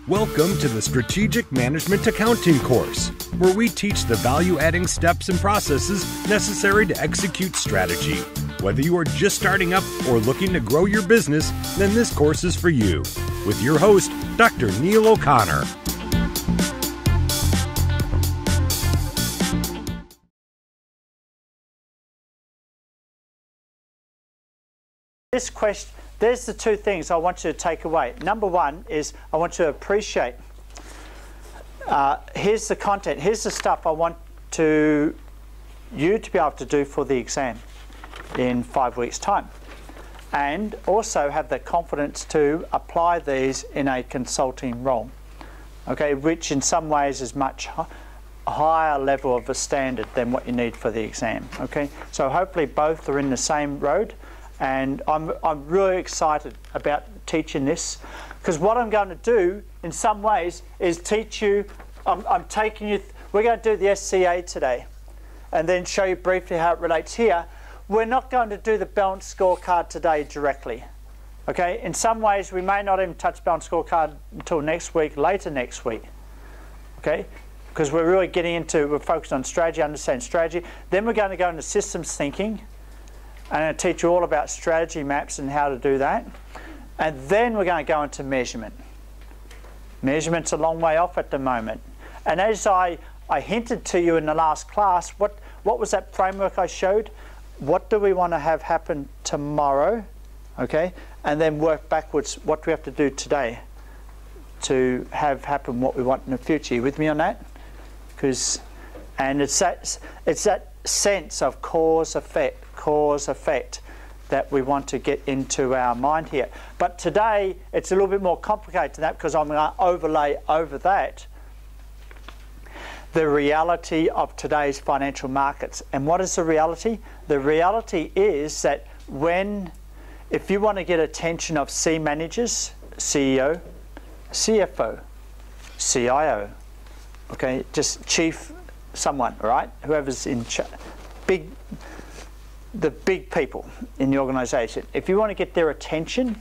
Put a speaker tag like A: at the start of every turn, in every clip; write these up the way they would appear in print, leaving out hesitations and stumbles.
A: Welcome to the Strategic Management Accounting course, where we teach the value-adding steps and processes necessary to execute strategy. Whether you are just starting up or looking to grow your business, then this course is for you. With your host, Dr. Neale O'Connor.
B: This question, there's the two things I want you to take away. Number one is I want you to appreciate, here's the content, here's the stuff I want you to be able to do for the exam in 5 weeks' time. And also have the confidence to apply these in a consulting role, okay, which in some ways is much higher level of a standard than what you need for the exam, okay? So hopefully both are in the same road. And I'm really excited about teaching this, because what I'm going to do in some ways is teach you, I'm taking you, we're going to do the SCA today and then show you briefly how it relates here. We're not going to do the balanced scorecard today directly, okay? In some ways we may not even touch balanced scorecard until next week, later next week, okay? Because we're really getting into, we're focused on strategy, understanding strategy. Then we're going to go into systems thinking. I'm going to teach you all about strategy maps and how to do that. And then we're going to go into measurement. Measurement's a long way off at the moment. And as I hinted to you in the last class, what was that framework I showed? What do we want to have happen tomorrow? Okay? And then work backwards. What do we have to do today to have happen what we want in the future? You with me on that? And it's that sense of cause effect that we want to get into our mind here. But today it's a little bit more complicated than that, because I'm going to overlay over that the reality of today's financial markets. And what is the reality? The reality is that if you want to get attention of C managers, CEO, CFO, CIO, okay, just chief someone, right? Whoever's in charge, the big people in the organisation. If you want to get their attention,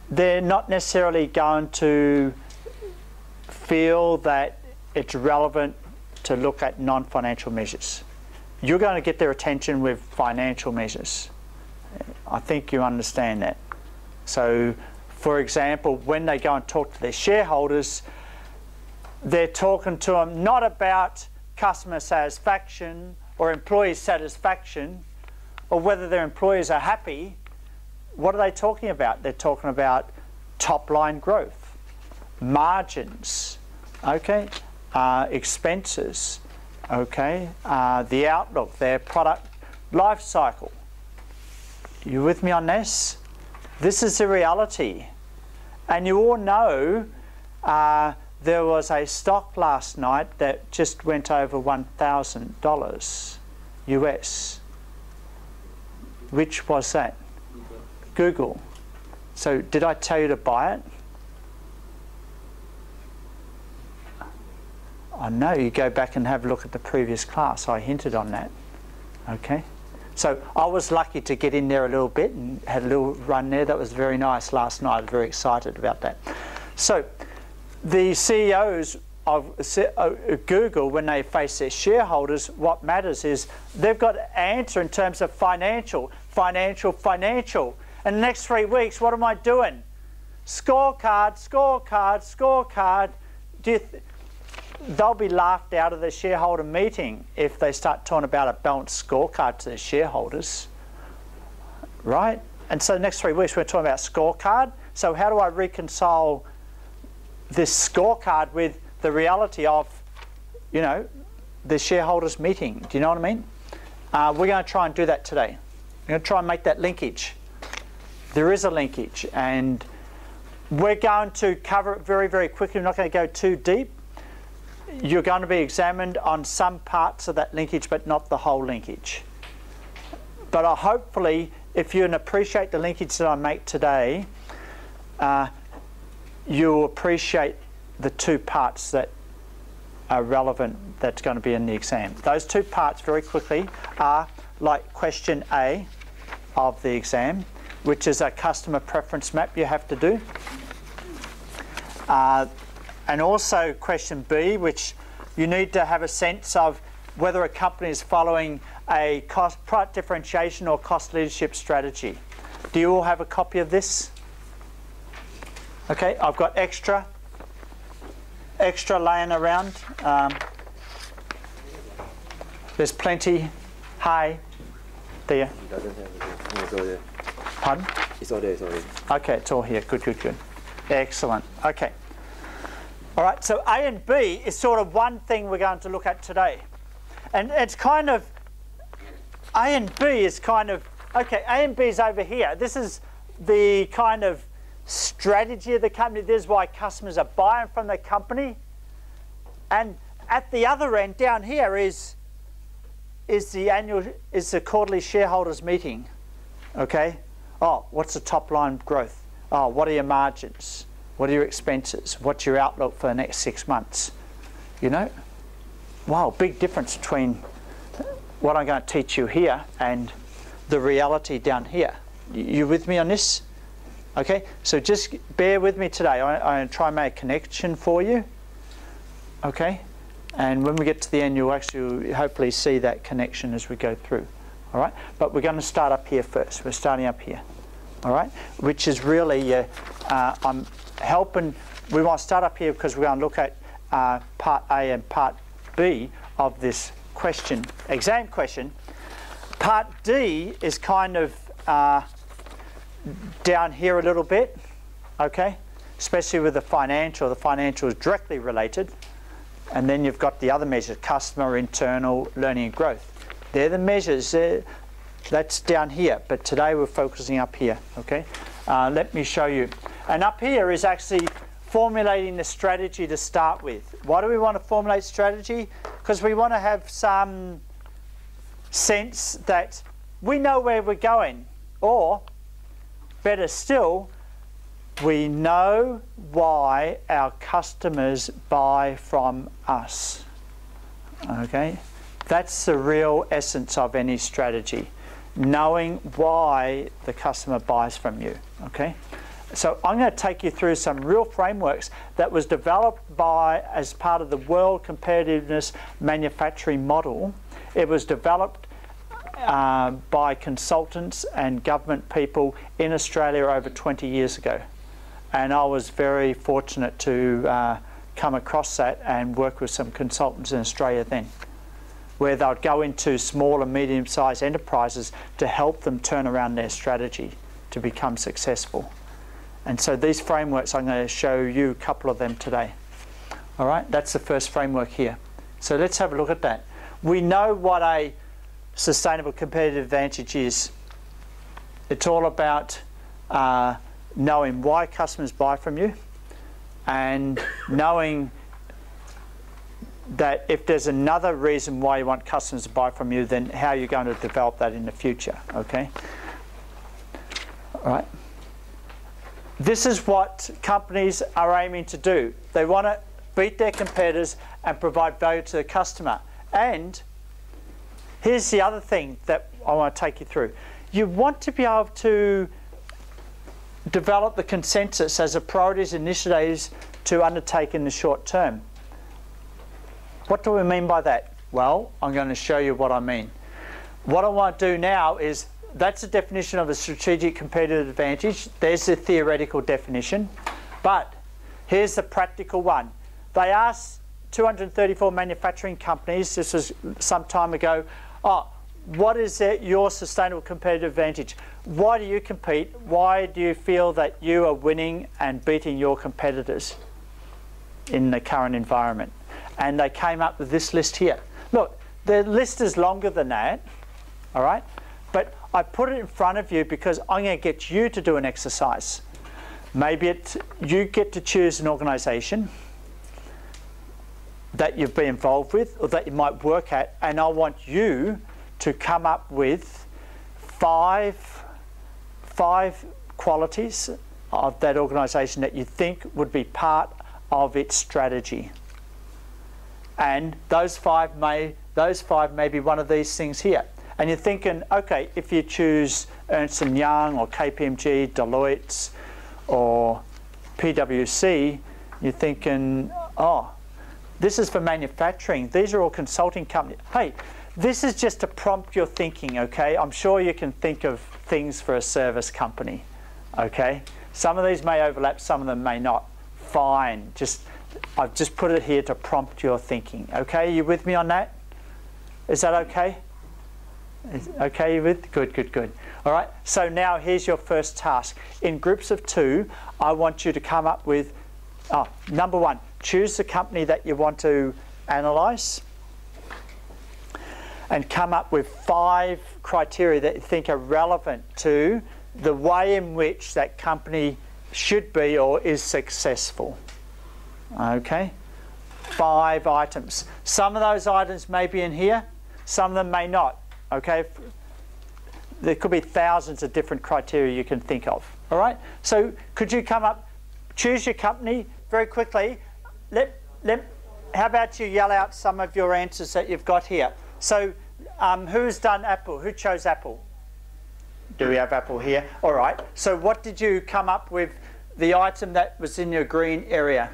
B: they're not necessarily going to feel that it's relevant to look at non-financial measures. You're going to get their attention with financial measures. I think you understand that. So, for example, when they go and talk to their shareholders, they're talking to them not about customer satisfaction or employee satisfaction, or whether their employees are happy. What are they talking about? They're talking about top-line growth, margins, okay, expenses, okay, the outlook, their product life cycle. You with me on this? This is the reality. And you all know there was a stock last night that just went over $1,000 US. Which was that? Google. So did I tell you to buy it? I know, you go back and have a look at the previous class. I hinted on that. Okay. So I was lucky to get in there a little bit and had a little run there. That was very nice last night. I was very excited about that. So the CEOs of Google, when they face their shareholders, what matters is they've got to answer in terms of financial. And the next 3 weeks, what am I doing? Scorecard. They'll be laughed out of the shareholder meeting if they start talking about a balanced scorecard to their shareholders, right? And so the next 3 weeks we're talking about scorecard. So how do I reconcile this scorecard with the reality of, you know, the shareholders meeting? Do you know what I mean? We're going to try and do that today. We're going to try and make that linkage. There is a linkage, and we're going to cover it very, very quickly. We're not going to go too deep. You're going to be examined on some parts of that linkage, but not the whole linkage. But hopefully, if you can appreciate the linkage that I make today, you'll appreciate the two parts that are relevant that's going to be in the exam. Those two parts, very quickly, are like question A of the exam, which is a customer preference map you have to do. And also question B, which you need to have a sense of whether a company is following a product differentiation or cost leadership strategy. Do you all have a copy of this? Okay, I've got extra laying around. There's plenty. Hi. There.
C: It doesn't have it. It's all there.
B: Pardon?
C: It's all there. It's all there.
B: Okay, it's all here. Good, good, good. Excellent. Okay. All right, so A and B is sort of one thing we're going to look at today. And it's kind of, A and B is kind of, okay, A and B is over here. This is the kind of strategy of the company. This is why customers are buying from the company. And at the other end, down here, is the quarterly shareholders meeting. Okay? Oh, what's the top line growth? Oh, what are your margins? What are your expenses? What's your outlook for the next 6 months? You know? Wow, big difference between what I'm going to teach you here and the reality down here. You with me on this? Okay, so just bear with me today. I'm going to try and make a connection for you. Okay? And when we get to the end, you'll actually hopefully see that connection as we go through. All right? But we're going to start up here first. We're starting up here. All right? Which is really, I'm helping, we want to start up here because we're going to look at part A and part B of this question, exam question. Part D is kind of down here a little bit, okay? Especially with the financial is directly related. And then you've got the other measures, customer, internal, learning and growth. They're the measures, that's down here, but today we're focusing up here, okay? Let me show you. And up here is actually formulating the strategy to start with. Why do we want to formulate strategy? Because we want to have some sense that we know where we're going, or better still, we know why our customers buy from us. Okay? That's the real essence of any strategy. Knowing why the customer buys from you. Okay? So I'm going to take you through some real frameworks that was developed as part of the World Competitiveness Manufacturing Model. It was developed by consultants and government people in Australia over 20 years ago. And I was very fortunate to come across that and work with some consultants in Australia then, where they would go into small and medium-sized enterprises to help them turn around their strategy to become successful. And so these frameworks, I'm going to show you a couple of them today. All right, that's the first framework here. So let's have a look at that. We know what a sustainable competitive advantage is. It's all about knowing why customers buy from you and knowing that if there's another reason why you want customers to buy from you, then how you're going to develop that in the future, okay? All right. This is what companies are aiming to do. They want to beat their competitors and provide value to the customer. And here's the other thing that I want to take you through. You want to be able to develop the consensus as a priorities initiatives to undertake in the short term. What do we mean by that? Well, I'm going to show you what I mean. What I want to do now is, that's the definition of a strategic competitive advantage. There's the theoretical definition. But here's the practical one. They asked 234 manufacturing companies, this was some time ago, what is your sustainable competitive advantage? Why do you compete? Why do you feel that you are winning and beating your competitors in the current environment? And they came up with this list here. Look, the list is longer than that, all right? But I put it in front of you because I'm going to get you to do an exercise. Maybe you get to choose an organisation that you've been involved with or that you might work at, and I want you to come up with five qualities of that organisation that you think would be part of its strategy. And those five may be one of these things here. And you're thinking, okay, if you choose Ernst & Young or KPMG, Deloitte or PwC, You're thinking, oh, this is for manufacturing. These are all consulting companies. Hey, this is just to prompt your thinking, okay? I'm sure you can think of things for a service company, okay? Some of these may overlap, some of them may not. Fine. I've just put it here to prompt your thinking, okay? You with me on that? Is that okay? Okay, you with? Good, good, good. All right, so now here's your first task. In groups of 2, I want you to come up with, number 1, choose the company that you want to analyse and come up with 5 criteria that you think are relevant to the way in which that company should be or is successful. Okay, 5 items. Some of those items may be in here, some of them may not. Okay, there could be thousands of different criteria you can think of. All right, so could you come up, choose your company very quickly. How about you yell out some of your answers that you've got here? So who's done Apple? Who chose Apple? Do we have Apple here? All right, so what did you come up with, the item that was in your green area?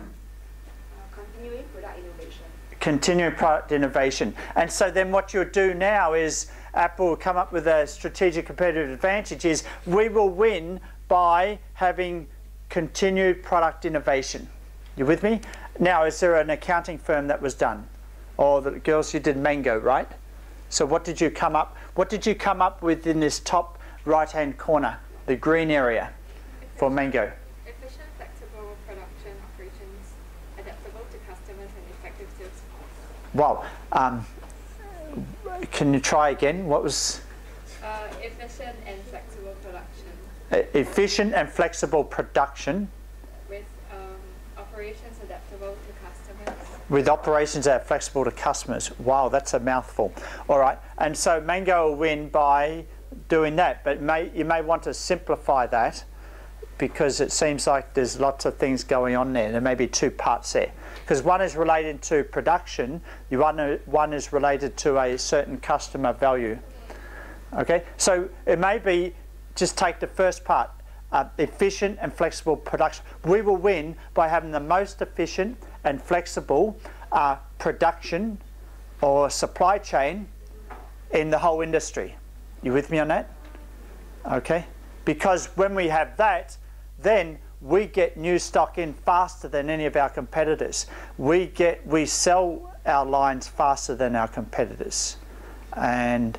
D: Continuing product innovation.
B: Continuing product innovation. And so then what you'll do now is Apple will come up with a strategic competitive advantage is we will win by having continued product innovation. You with me? Now, is there an accounting firm that was done? Or the girls, you did Mango, right? So what did you come up with in this top right-hand corner, the green area for Mango?
D: Efficient, flexible production operations, adaptable to customers and effective sales force.
B: Wow. Can you try again? What was?
D: Efficient and flexible production.
B: Efficient and flexible production.
D: With operations adaptable to customers.
B: With operations that are flexible to customers. Wow, that's a mouthful. All right, and so Mango will win by doing that, but you may want to simplify that because it seems like there's lots of things going on there. There may be 2 parts there. Because one is related to production, one is related to a certain customer value. Okay, so it may be, just take the first part, efficient and flexible production. We will win by having the most efficient and flexible production or supply chain in the whole industry. You with me on that? Okay, because when we have that, then we get new stock in faster than any of our competitors. We sell our lines faster than our competitors, and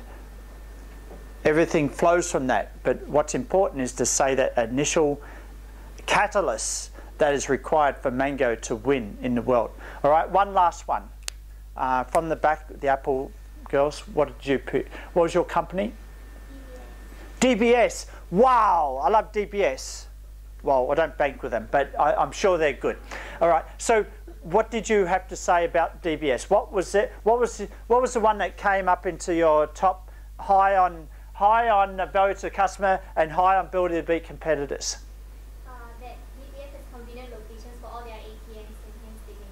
B: everything flows from that. But what's important is to say that initial catalyst that is required for Mango to win in the world. All right, one last one. From the back, the Apple girls, what did you put? What was your company? DBS. Wow, I love DBS. Well, I don't bank with them, but I'm sure they're good. All right. So, what did you have to say about DBS? What was it? What was the one that came up into your top, high on value to the customer and high on ability to beat competitors?
E: That DBS has convenient locations for all their ATMs, and hence they can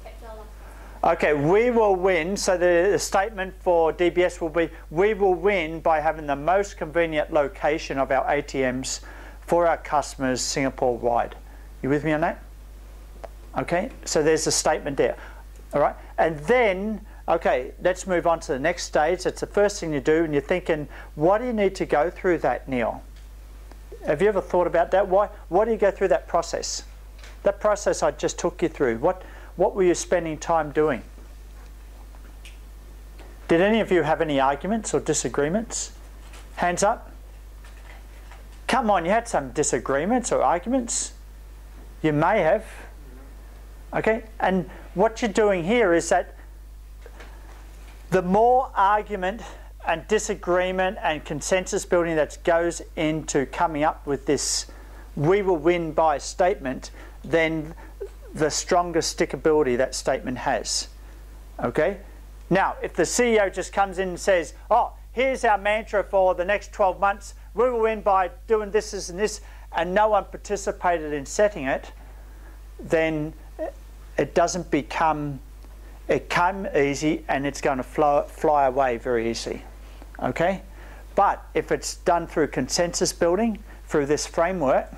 E: capture a lot of customers.
B: Okay, we will win. So the statement for DBS will be, we will win by having the most convenient location of our ATMs for our customers Singapore-wide. You with me on that? Okay, so there's a statement there. All right, and then, okay, let's move on to the next stage. It's the first thing you do, and you're thinking, why do you need to go through that, Neale? Have you ever thought about that? Why do you go through that process? That process I just took you through. What were you spending time doing? Did any of you have any arguments or disagreements? Hands up. Come on, you had some disagreements or arguments. You may have. Okay, and what you're doing here is that the more argument and disagreement and consensus building that goes into coming up with this "we will win by" statement, then the stronger stickability that statement has. Okay? Now, if the CEO just comes in and says, oh, here's our mantra for the next 12 months, we will win by doing this, this, and this, and no one participated in setting it, then it doesn't become, it came easy and it's going to fly away very easily. Okay? But if it's done through consensus building, through this framework,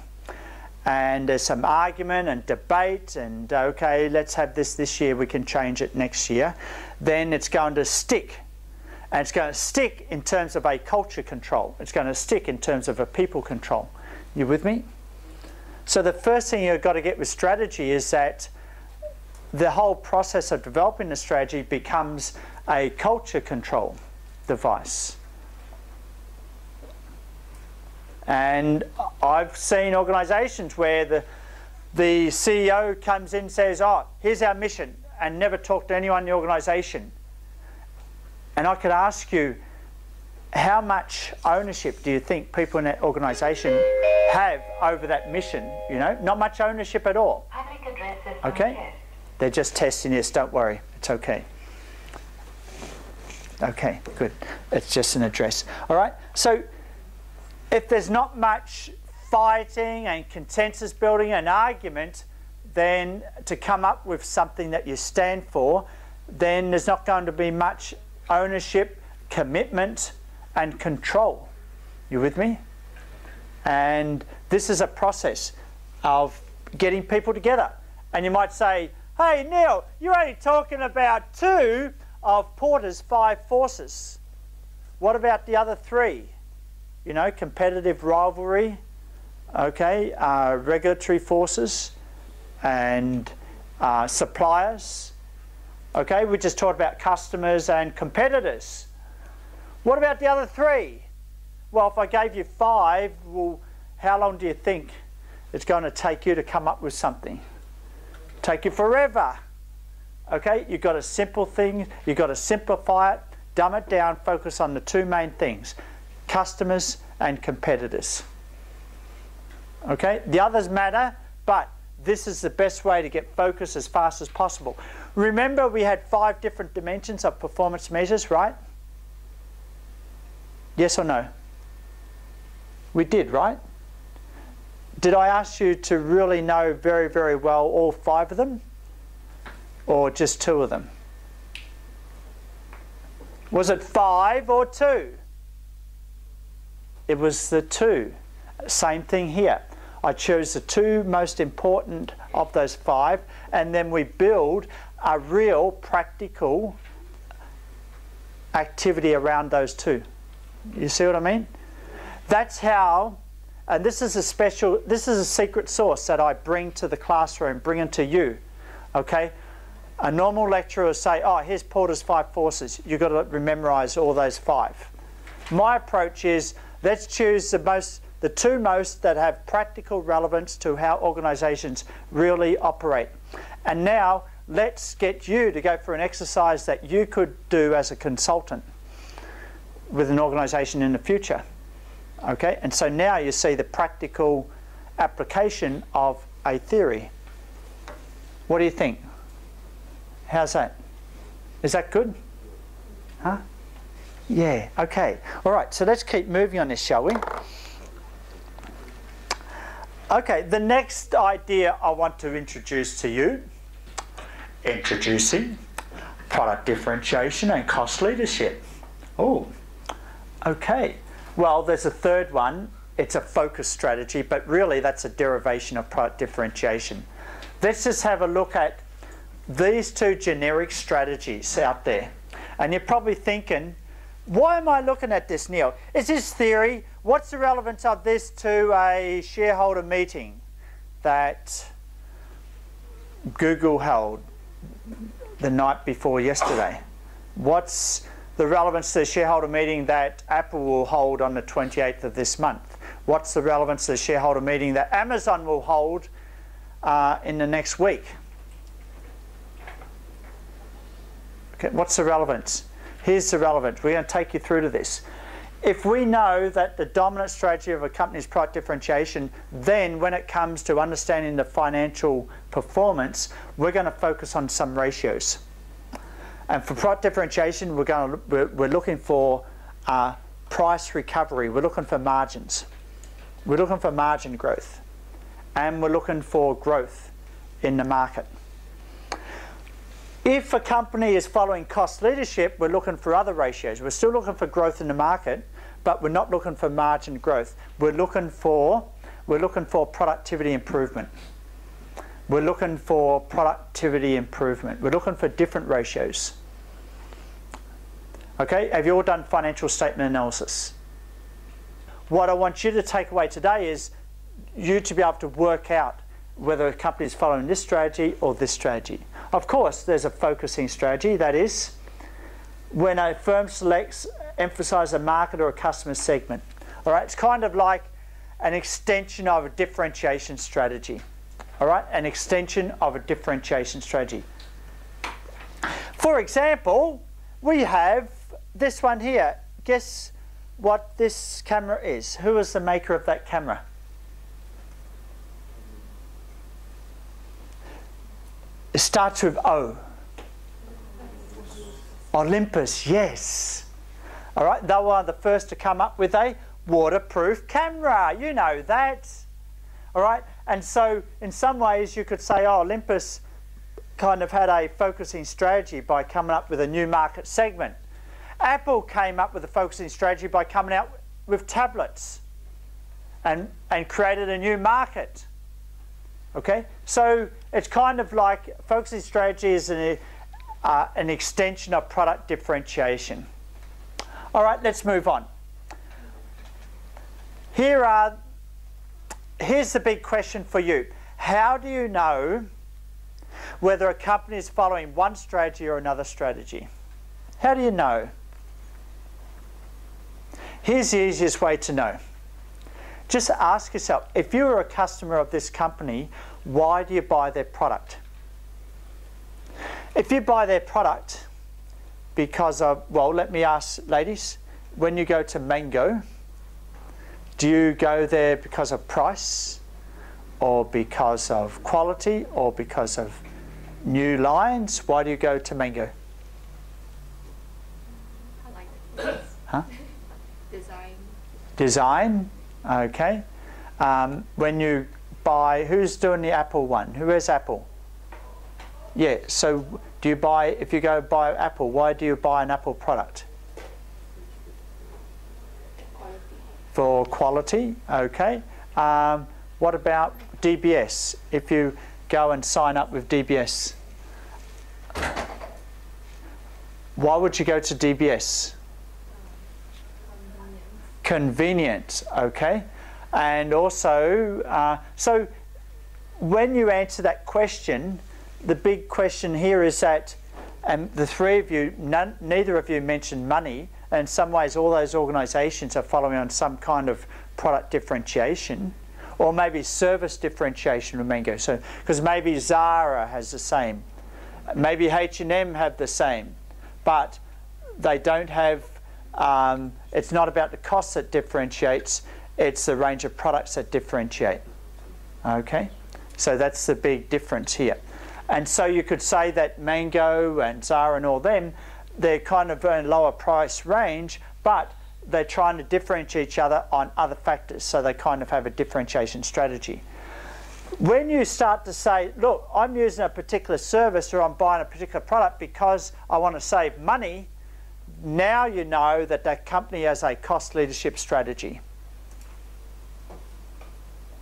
B: and there's some argument and debate, and okay, let's have this year, we can change it next year, then it's going to stick. And it's going to stick in terms of a culture control. It's going to stick in terms of a people control. You with me? So the first thing you've got to get with strategy is that the whole process of developing the strategy becomes a culture control device. And I've seen organisations where the CEO comes in and says, oh, here's our mission, and never talk to anyone in the organisation. And I could ask you, how much ownership do you think people in that organisation have over that mission? You know, not much ownership at all. Okay? They're just testing this, don't worry, it's okay. Okay, good. It's just an address. All right, so if there's not much fighting and consensus building and argument, then to come up with something that you stand for, then there's not going to be much ownership, commitment, and control. You with me? And this is a process of getting people together. And you might say, hey, Neale, you're only talking about 2 of Porter's 5 forces. What about the other 3? You know, competitive rivalry, okay, regulatory forces, and suppliers. Okay, we just talked about customers and competitors. What about the other 3? Well, if I gave you 5, well, how long do you think it's going to take you to come up with something? Take you forever. Okay, you've got a simple thing, you've got to simplify it, dumb it down, focus on the 2 main things, customers and competitors. Okay, the others matter, but this is the best way to get focus as fast as possible. Remember, we had 5 different dimensions of performance measures, right? Yes or no? We did, right? Did I ask you to really know very, very well all 5 of them? Or just 2 of them? Was it 5 or 2? It was the 2. Same thing here. I chose the 2 most important of those 5, and then we build a real practical activity around those 2. You see what I mean? That's how, and this is a secret sauce that I bring to the classroom, bring it to you, okay? A normal lecturer will say, oh, here's Porter's 5 forces. You've got to memorise all those 5. My approach is, let's choose the 2 most that have practical relevance to how organisations really operate. And now, let's get you to go for an exercise that you could do as a consultant with an organisation in the future. Okay, and so now you see the practical application of a theory. What do you think? How's that? Is that good? Huh? Yeah, okay. All right, so let's keep moving on this, shall we? Okay, the next idea I want to introduce to you, introducing product differentiation and cost leadership. Oh, okay. Well, there's a third one. It's a focus strategy, but really that's a derivation of product differentiation. Let's just have a look at these 2 generic strategies out there. And you're probably thinking, why am I looking at this, Neale? Is this theory? What's the relevance of this to a shareholder meeting that Google held the night before yesterday? What's the relevance to the shareholder meeting that Apple will hold on the 28th of this month? What's the relevance to the shareholder meeting that Amazon will hold in the next week? Okay, what's the relevance? Here's the relevance. We're going to take you through to this. If we know that the dominant strategy of a company's product differentiation, then when it comes to understanding the financial performance, we're going to focus on some ratios. And for product differentiation, we're looking for price recovery. We're looking for margins. We're looking for margin growth. And we're looking for growth in the market. If a company is following cost leadership, we're looking for other ratios. We're still looking for growth in the market, but we're not looking for margin growth. We're looking for we're looking for productivity improvement. We're looking for productivity improvement. We're looking for different ratios. Okay, have you all done financial statement analysis? What I want you to take away today is you to be able to work out whether a company is following this strategy or this strategy. Of course, there's a focusing strategy. That is, when a firm selects, emphasize a market or a customer segment. All right, it's kind of like an extension of a differentiation strategy. All right, an extension of a differentiation strategy. For example, we have this one here. Guess what this camera is? Who is the maker of that camera? It starts with O. Olympus, yes. All right, they were the first to come up with a waterproof camera. You know that. All right, and so in some ways you could say, oh, Olympus kind of had a focusing strategy by coming up with a new market segment. Apple came up with a focusing strategy by coming out with tablets and created a new market. Okay, so it's kind of like focusing strategy is an extension of product differentiation. All right, let's move on. Here's the big question for you. How do you know whether a company is following one strategy or another strategy? How do you know? Here's the easiest way to know. Just ask yourself, if you were a customer of this company, why do you buy their product? If you buy their product because of, well, let me ask, ladies, when you go to Mango, do you go there because of price, or because of quality, or because of new lines? Why do you go to Mango?
D: I like the clothes.
B: Huh?
D: Design.
B: Design, okay. When you buy, who's doing the Apple one? Who has Apple? Yeah, so do you buy, if you go buy Apple, why do you buy an Apple product?
D: Quality.
B: For quality, okay. What about DBS? If you go and sign up with DBS, why would you go to DBS? Convenience, okay. And also, so when you answer that question, the big question here is that, and the three of you, neither of you mentioned money, and in some ways all those organisations are following on some kind of product differentiation, or maybe service differentiation with Mango. So, because maybe Zara has the same, maybe H&M have the same, but they don't have, it's not about the cost that differentiates, it's the range of products that differentiate. Okay, so that's the big difference here. And so you could say that Mango and Zara and all them, they're kind of in a lower price range, but they're trying to differentiate each other on other factors, so they kind of have a differentiation strategy. When you start to say, look, I'm using a particular service or I'm buying a particular product because I want to save money, now you know that that company has a cost leadership strategy.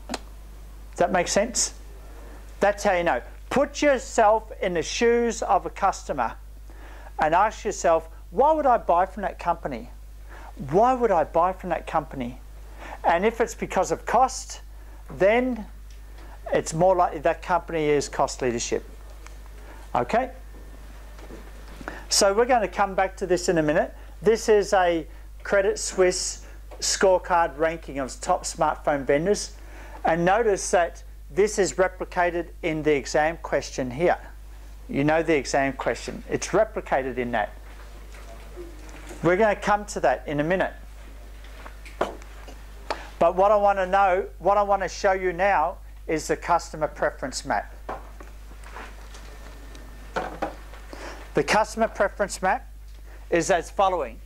B: Does that make sense? That's how you know. Put yourself in the shoes of a customer and ask yourself, why would I buy from that company? Why would I buy from that company? And if it's because of cost, then it's more likely that company is cost leadership. Okay? So we're going to come back to this in a minute. This is a Credit Suisse scorecard ranking of top smartphone vendors. And notice that this is replicated in the exam question here. You know the exam question. It's replicated in that. We're going to come to that in a minute. But what I want to know, what I want to show you now is the customer preference map. The customer preference map is as following.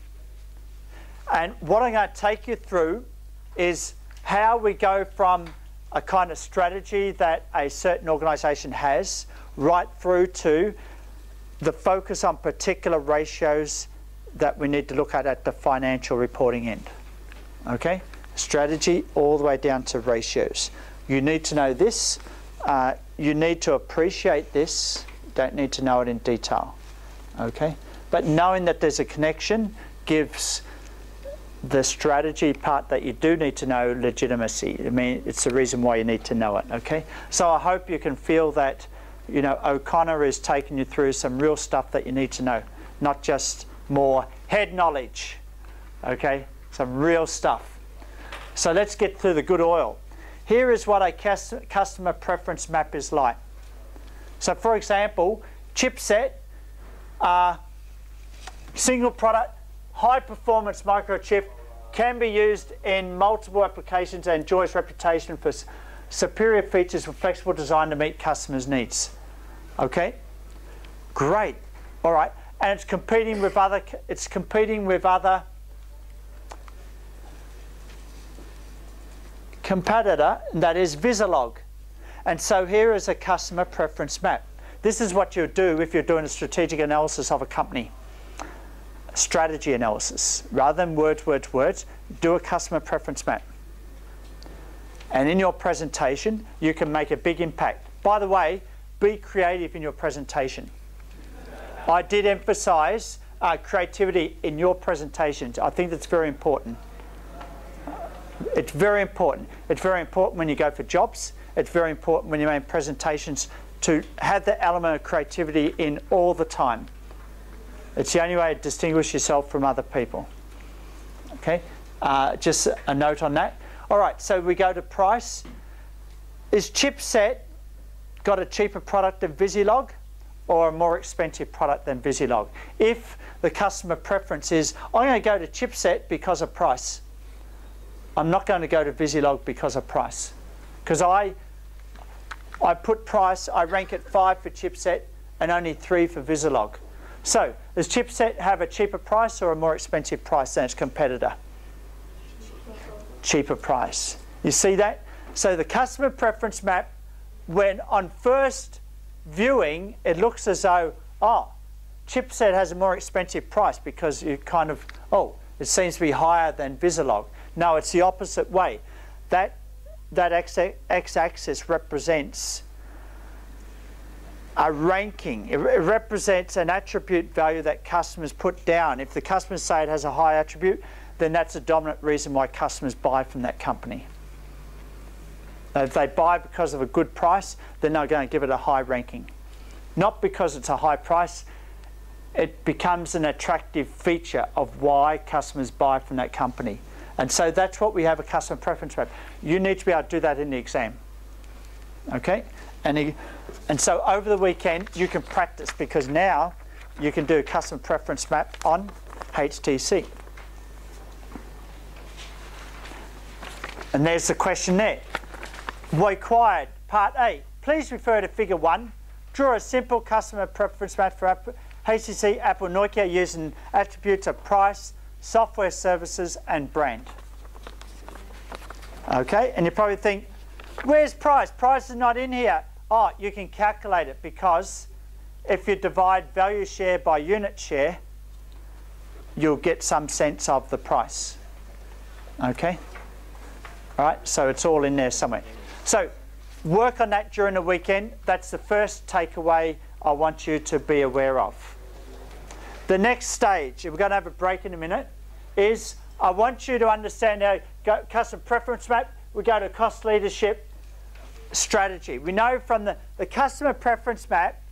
B: And what I'm going to take you through is how we go from a kind of strategy that a certain organisation has right through to the focus on particular ratios that we need to look at the financial reporting end. Okay? strategy all the way down to ratios. You need to know this. You need to appreciate this. Don't need to know it in detail. Okay? But knowing that there's a connection gives the strategy part that you do need to know legitimacy. I mean, it's the reason why you need to know it. Okay? So I hope you can feel that, you know, O'Connor is taking you through some real stuff that you need to know, not just more head knowledge. Okay? Some real stuff. So let's get through the good oil. Here is what a customer preference map is like. So for example, chipset, single product, high performance microchip, can be used in multiple applications and enjoys reputation for superior features with flexible design to meet customers' needs. Okay? Great. All right. And it's competing with other competitor, that is Visilog. And so here is a customer preference map. This is what you do if you're doing a strategic analysis of a company. Strategy analysis. Rather than words, do a customer preference map. And in your presentation, you can make a big impact. By the way, be creative in your presentation. I did emphasize creativity in your presentations. I think that's very important. It's very important. It's very important when you go for jobs. It's very important when you make presentations to have the element of creativity in all the time. It's the only way to distinguish yourself from other people. Okay? Just a note on that. All right, so we go to price. Is chipset got a cheaper product than Visilog or a more expensive product than Visilog? If the customer preference is, I'm going to go to chipset because of price. I'm not going to go to Visilog because of price. Because I put price, I rank it 5 for chipset and only 3 for Visilog. So, does chipset have a cheaper price or a more expensive price than its competitor? Cheaper price. You see that? So the customer preference map, when on first viewing, it looks as though, oh, chipset has a more expensive price because you kind of, oh, it seems to be higher than Visilog. No, it's the opposite way. That x-axis represents a ranking. It represents an attribute value that customers put down. If the customers say it has a high attribute, then that's a dominant reason why customers buy from that company. If they buy because of a good price, then they're going to give it a high ranking. Not because it's a high price. It becomes an attractive feature of why customers buy from that company. And so that's what we have a customer preference map. You need to be able to do that in the exam. Okay? And so over the weekend, you can practice because now you can do a customer preference map on HTC. And there's the question there. Required, Part A. Please refer to Figure 1. Draw a simple customer preference map for HTC, Apple, Nokia using attributes of price, software services and brand. Okay, and you probably think, where's price? Price is not in here. Oh, you can calculate it because if you divide value share by unit share, you'll get some sense of the price. Okay? All right, so it's all in there somewhere. So work on that during the weekend. That's the first takeaway I want you to be aware of. The next stage, we're going to have a break in a minute, is I want you to understand our customer preference map. We go to cost leadership strategy. We know from the customer preference map,